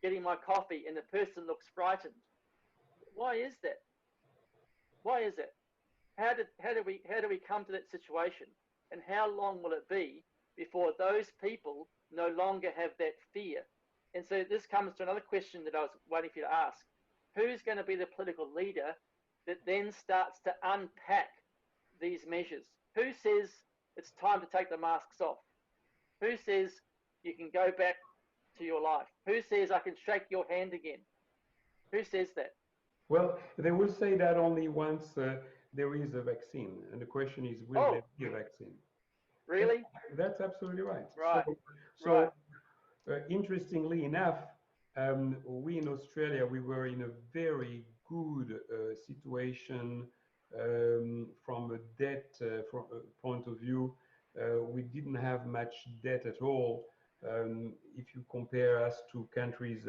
A: getting my coffee, and the person looks frightened, why is that? Why is it? How do we come to that situation? And how long will it be before those people no longer have that fear? And so this comes to another question that I was waiting for you to ask. Who's going to be the political leader that then starts to unpack these measures? Who says it's time to take the masks off? Who says you can go back to your life? Who says I can shake your hand again? Who says that?
B: Well, they will say that only once there is a vaccine, and the question is, will there
A: Oh,
B: be a vaccine?
A: really?
B: That's absolutely right. So,
A: Right,
B: so
A: right.
B: interestingly enough, we in Australia, we were in a very good situation from a debt point of view. We didn't have much debt at all. If you compare us to countries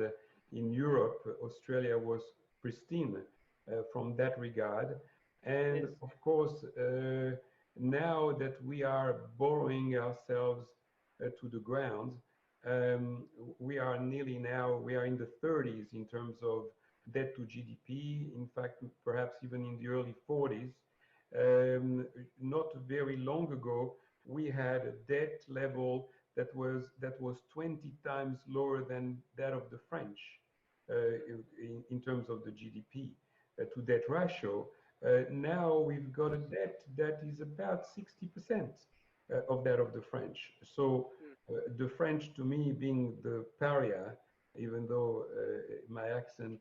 B: in Europe, Australia was pristine from that regard. And
A: Yes,
B: of course, now that we are borrowing ourselves to the ground, we are nearly now, we are in the 30s in terms of debt to GDP, in fact, perhaps even in the early 40s. Not very long ago, we had a debt level that was 20 times lower than that of the French in terms of the GDP to debt ratio. Now we've got a debt that is about 60% of that of the French. So the French, to me, being the pariah, even though my accent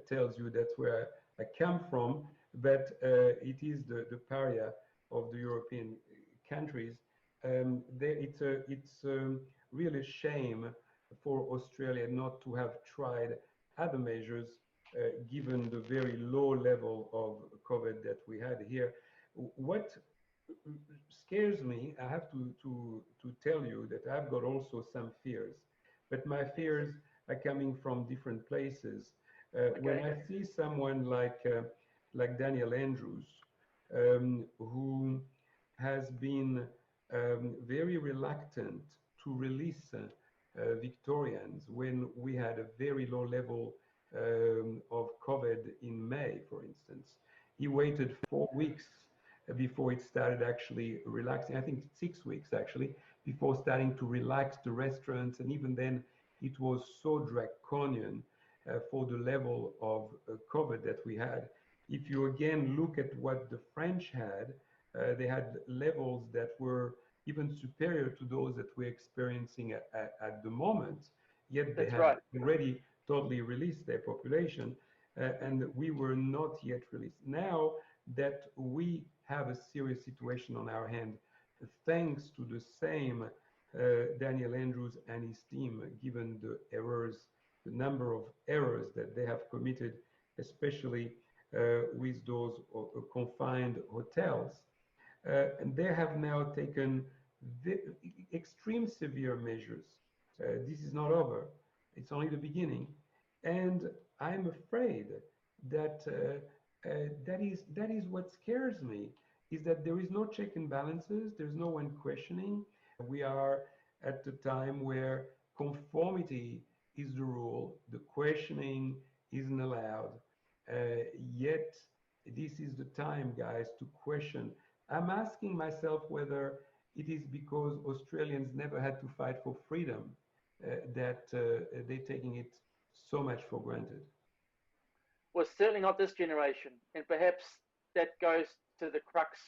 B: tells you that's where I come from, but it is the pariah of the European countries. It's really a shame for Australia not to have tried other measures given the very low level of COVID that we had here. What scares me, I have to tell you that I've got also some fears, but my
A: yes.
B: fears are coming from different places. When
A: Okay.
B: I see someone like Daniel Andrews, who has been very reluctant to release Victorians when we had a very low level of COVID in May, for instance. He waited 4 weeks before it started actually relaxing. I think 6 weeks actually before starting to relax the restaurants, and even then it was so draconian for the level of COVID that we had. If you again look at what the French had, they had levels that were even superior to those that we're experiencing at the moment, yet they
A: That's
B: had
A: right.
B: already totally released their population, and we were not yet released. Now that we have a serious situation on our hand, thanks to the same Daniel Andrews and his team, given the errors, the number of errors that they have committed, especially with those confined hotels. And they have now taken extreme severe measures. This is not over. It's only the beginning. And I'm afraid that that is what scares me, is that there is no check and balances. There's no one questioning. We are at the time where conformity is the rule. The questioning isn't allowed. Yet, this is the time, guys, to question. I'm asking myself whether it is because Australians never had to fight for freedom that they're taking it so much for granted.
A: Well, certainly not this generation. And perhaps that goes to the crux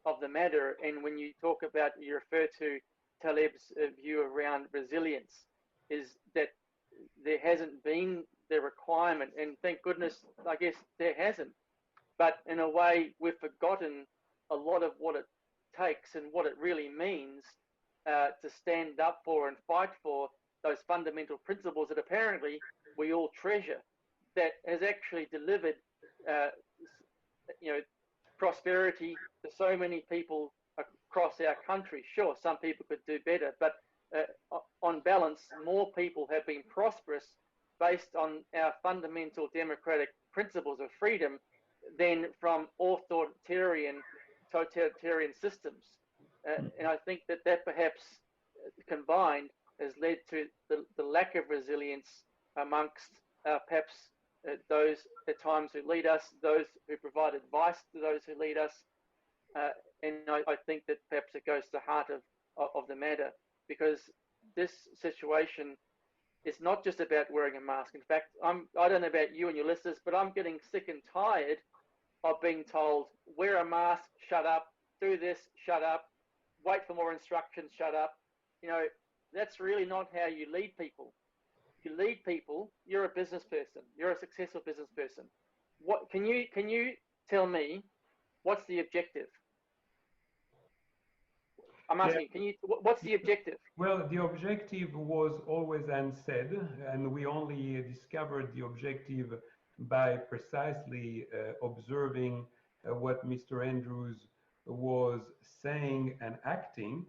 A: of the matter. And when you talk about, you refer to Taleb's view around resilience, is that there hasn't been the requirement. And thank goodness, I guess there hasn't. But in a way, we've forgotten a lot of what it takes and what it really means to stand up for and fight for those fundamental principles that apparently we all treasure, that has actually delivered, uh, prosperity to so many people across our country. Sure, some people could do better, but on balance, more people have been prosperous based on our fundamental democratic principles of freedom than from authoritarian, totalitarian systems. And I think that that perhaps combined has led to the lack of resilience amongst perhaps those at times who lead us, those who provide advice to those who lead us. And I think that perhaps it goes to the heart of the matter, because this situation is not just about wearing a mask. In fact, I don't know about you and your listeners, but I'm getting sick and tired of being told, wear a mask, shut up, do this, shut up, wait for more instructions, shut up. That's really not how you lead people. You lead people, you're a business person, you're a successful business person. What can you tell me what's the objective? I'm
B: Yeah.
A: asking, what's the objective?
B: Well, the objective was always unsaid, and we only discovered the objective by precisely observing what Mr. Andrews was saying and acting.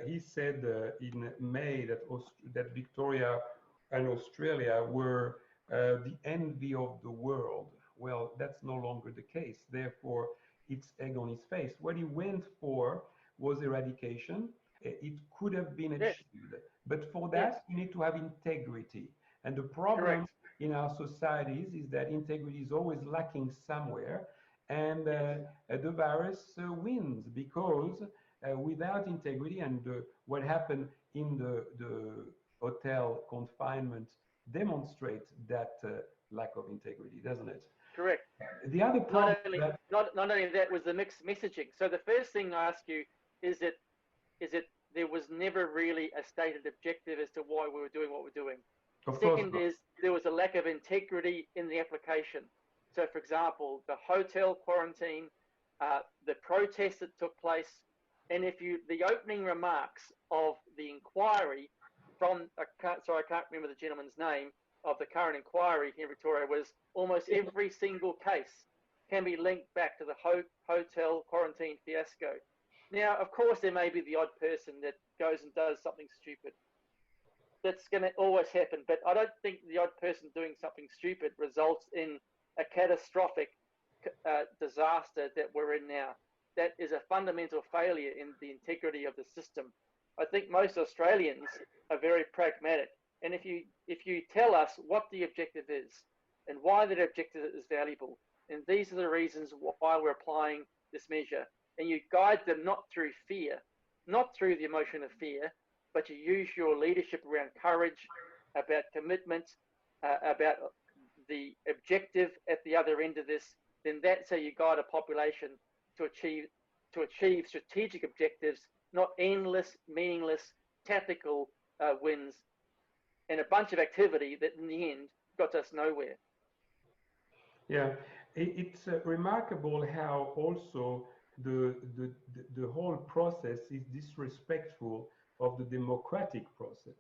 B: He said in May that Victoria and Australia were the envy of the world. Well, that's no longer the case. Therefore, it's egg on his face. What he went for was eradication. It could have been
A: Yes,
B: achieved, but for
A: yes,
B: that, you need to have integrity. And the problem
A: correct.
B: in our societies is that integrity is always lacking somewhere, and
A: Yes,
B: the virus wins because without integrity, and what happened in the hotel confinement demonstrates that lack of integrity, doesn't it?
A: correct.
B: The other
A: Not
B: problem
A: only
B: that
A: not only that was the mixed messaging. So the first thing I ask you is that there was never really a stated objective as to why we were doing what we're doing.
B: of course
A: Second
B: not.
A: is there was a lack of integrity in the application. So, for example, the hotel quarantine, the protests that took place, and the opening remarks of the inquiry from, sorry, I can't remember the gentleman's name, of the current inquiry here in Victoria, was almost every single case can be linked back to the hotel quarantine fiasco. Now, of course, there may be the odd person that goes and does something stupid. That's going to always happen, but I don't think the odd person doing something stupid results in a catastrophic disaster that we're in now. That is a fundamental failure in the integrity of the system. I think most Australians are very pragmatic, and if you tell us what the objective is and why that objective is valuable, and these are the reasons why we're applying this measure, and you guide them not through fear, not through the emotion of fear, but you use your leadership around courage, about commitment, about the objective at the other end of this, then that's how you guide a population to achieve strategic objectives, not endless, meaningless, tactical wins, and a bunch of activity that in the end got us nowhere.
B: Yeah, it's remarkable how also the whole process is disrespectful of the democratic process.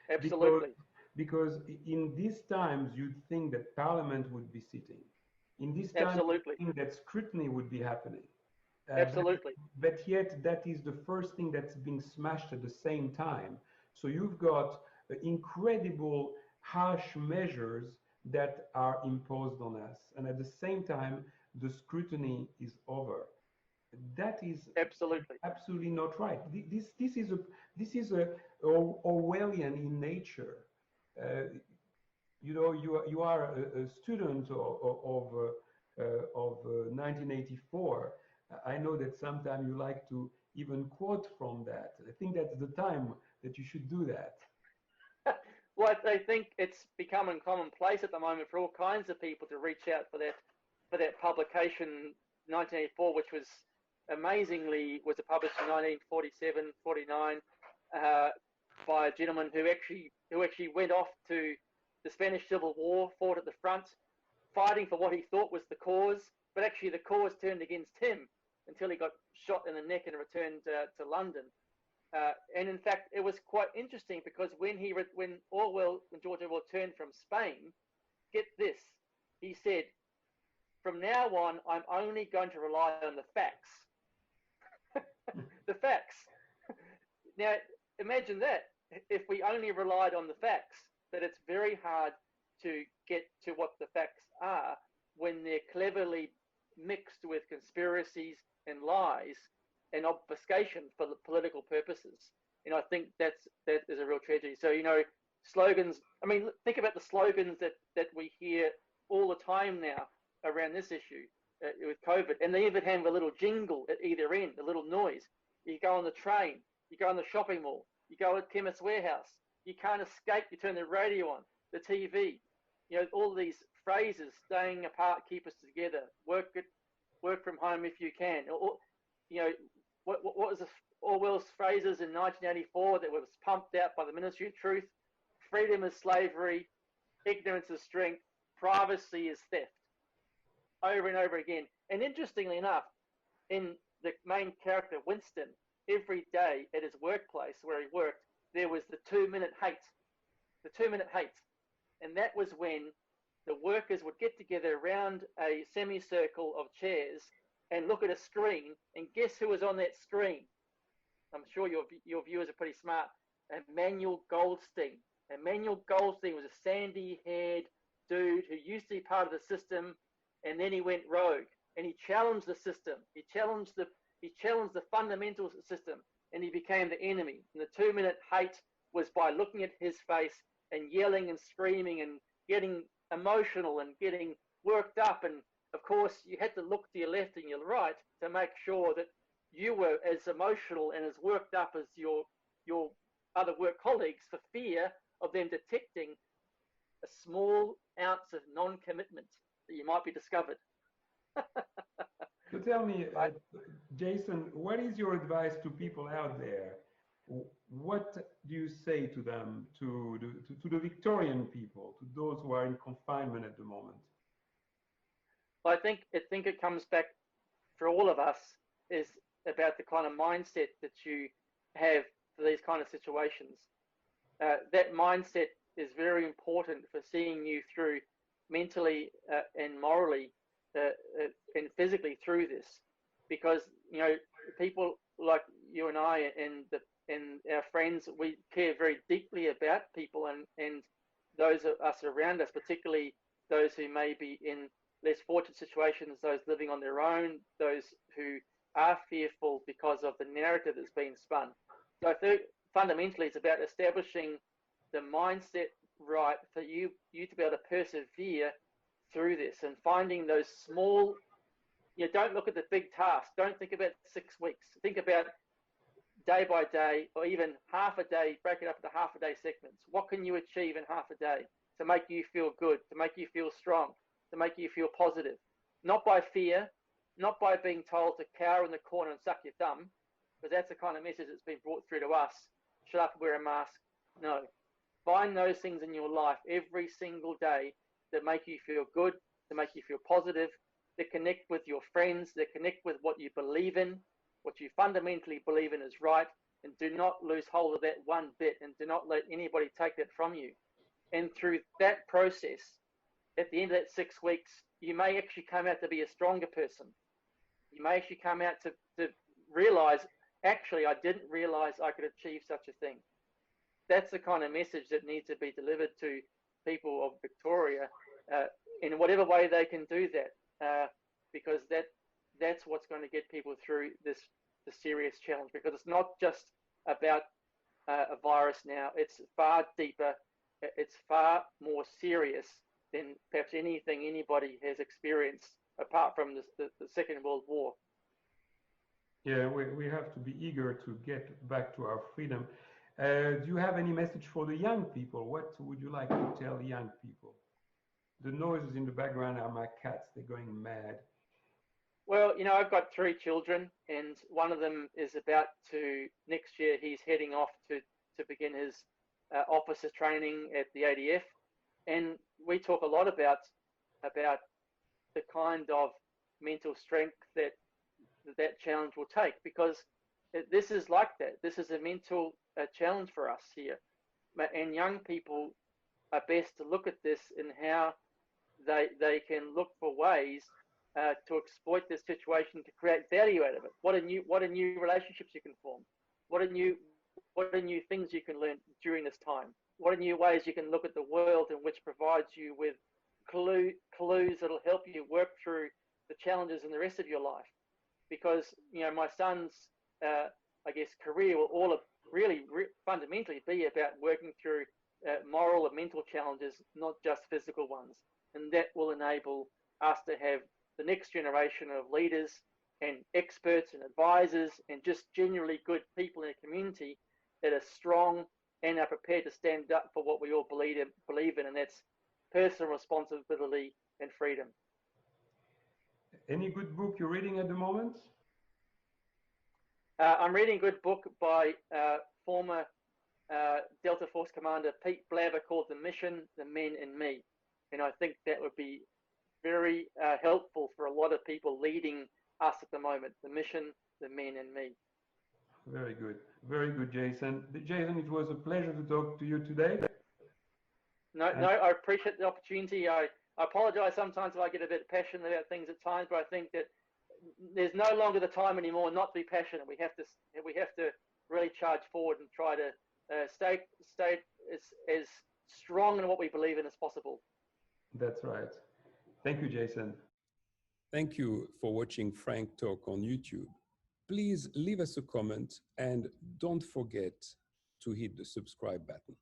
B: Because,
A: Absolutely.
B: because in these times, you'd think that parliament would be sitting. In this time, you'd
A: Absolutely.
B: think that scrutiny would be happening. Uh, but,
A: Absolutely.
B: but yet, that is the first thing that's being smashed at the same time. So you've got incredible harsh measures that are imposed on us. And at the same time, the scrutiny is over. That is
A: Absolutely.
B: absolutely not right. This is a Orwellian in nature. Uh, you are a student of 1984. I know that sometimes you like to even quote from that. I think that's the time that you should do that.
A: Well, I think it's becoming commonplace at the moment for all kinds of people to reach out for that publication 1984, which was amazingly was published in 1947, 49, by a gentleman who actually went off to the Spanish Civil War, fought at the front, fighting for what he thought was the cause, but actually the cause turned against him until he got shot in the neck and returned to London. And in fact, it was quite interesting because when George Orwell returned from Spain, get this, he said, "From now on, I'm only going to rely on the facts." The facts. Now, imagine that if we only relied on the facts, that it's very hard to get to what the facts are when they're cleverly mixed with conspiracies and lies and obfuscation for political purposes. I think that is a real tragedy. So, slogans. I mean, think about the slogans that we hear all the time now around this issue with COVID, and they even have a little jingle at either end, a little noise. You go on the train, you go in the shopping mall, you go at Chemist Warehouse, you can't escape, you turn the radio on, the TV, all these phrases, staying apart, keep us together, work from home if you can. Or, what was Orwell's phrases in 1984 that was pumped out by the Ministry of Truth? Freedom is slavery, ignorance is strength, privacy is theft. Over and over again. And interestingly enough, in the main character, Winston, every day at his workplace where he worked, there was the 2-minute hate. The 2-minute hate. And that was when the workers would get together around a semicircle of chairs and look at a screen, and guess who was on that screen? I'm sure your viewers are pretty smart. Emmanuel Goldstein. Emmanuel Goldstein was a sandy-haired dude who used to be part of the system, and then he went rogue, and he challenged the system. He challenged the fundamental system, and he became the enemy. And the 2-minute hate was by looking at his face and yelling and screaming and getting emotional and getting worked up. And of course, you had to look to your left and your right to make sure that you were as emotional and as worked up as your other work colleagues, for fear of them detecting a small ounce of non-commitment that you might be discovered.
B: So tell me,
A: Right?
B: Jason, what is your advice to people out there? What do you say to them, to the Victorian people, to those who are in confinement at the moment?
A: Well, I think it comes back for all of us is about the kind of mindset that you have for these kind of situations. That mindset is very important for seeing you through mentally and morally and physically through this, because people like you and I and our friends, we care very deeply about people and those of us around us, particularly those who may be in less fortunate situations, those living on their own, those who are fearful because of the narrative that's been spun. So I think fundamentally it's about establishing the mindset right for you to be able to persevere through this and finding those small, don't look at the big tasks. Don't think about 6 weeks. Think about day by day, or even half a day, break it up into half a day segments. What can you achieve in half a day to make you feel good, to make you feel strong, to make you feel positive? Not by fear, not by being told to cower in the corner and suck your thumb, because that's the kind of message that's been brought through to us. Shut up, wear a mask. No. Find those things in your life every single day that make you feel good, that make you feel positive, that connect with your friends, that connect with what you believe in, what you fundamentally believe in is right, and do not lose hold of that one bit, and do not let anybody take that from you. And through that process, at the end of that 6 weeks, you may actually come out to be a stronger person. You may actually come out to realize, actually, I didn't realize I could achieve such a thing. That's the kind of message that needs to be delivered to people of Victoria in whatever way they can do that, because that's what's going to get people through the serious challenge, because it's not just about a virus now. It's far deeper. It's far more serious than perhaps anything anybody has experienced apart from the Second World War.
B: Yeah, we have to be eager to get back to our freedom. Do you have any message for the young people? What would you like to tell young people? The noises in the background are my cats. They're going mad.
A: Well, I've got 3 children, and one of them is about to, next year, he's heading off to begin his officer training at the ADF. And we talk a lot about the kind of mental strength that challenge will take, because this is like that. This is a mental challenge for us here. And young people are best to look at this and how they can look for ways to exploit this situation to create value out of it. What are new relationships you can form? What are new things you can learn during this time? What are new ways you can look at the world, and which provides you with clues that'll help you work through the challenges in the rest of your life? Because my son's I guess career will all really fundamentally be about working through moral and mental challenges, not just physical ones, and that will enable us to have the next generation of leaders and experts and advisors and just generally good people in a community that are strong and are prepared to stand up for what we all believe in, and that's personal responsibility and freedom.
B: Any good book you're reading at the moment?
A: I'm reading a good book by former Delta Force Commander Pete Blabber called The Mission, The Men and Me. And I think that would be very helpful for a lot of people leading us at the moment. The Mission, The Men and Me.
B: Very good. Very good, Jason. Jason, it was a pleasure to talk to you today.
A: No, I appreciate the opportunity. I apologize sometimes if I get a bit passionate about things at times, but I think that there's no longer the time anymore not to be passionate. We have to really charge forward and try to stay as strong in what we believe in as possible.
B: That's right. Thank you, Jason.
C: Thank you for watching Frank Talk on YouTube. Please leave us a comment and don't forget to hit the subscribe button.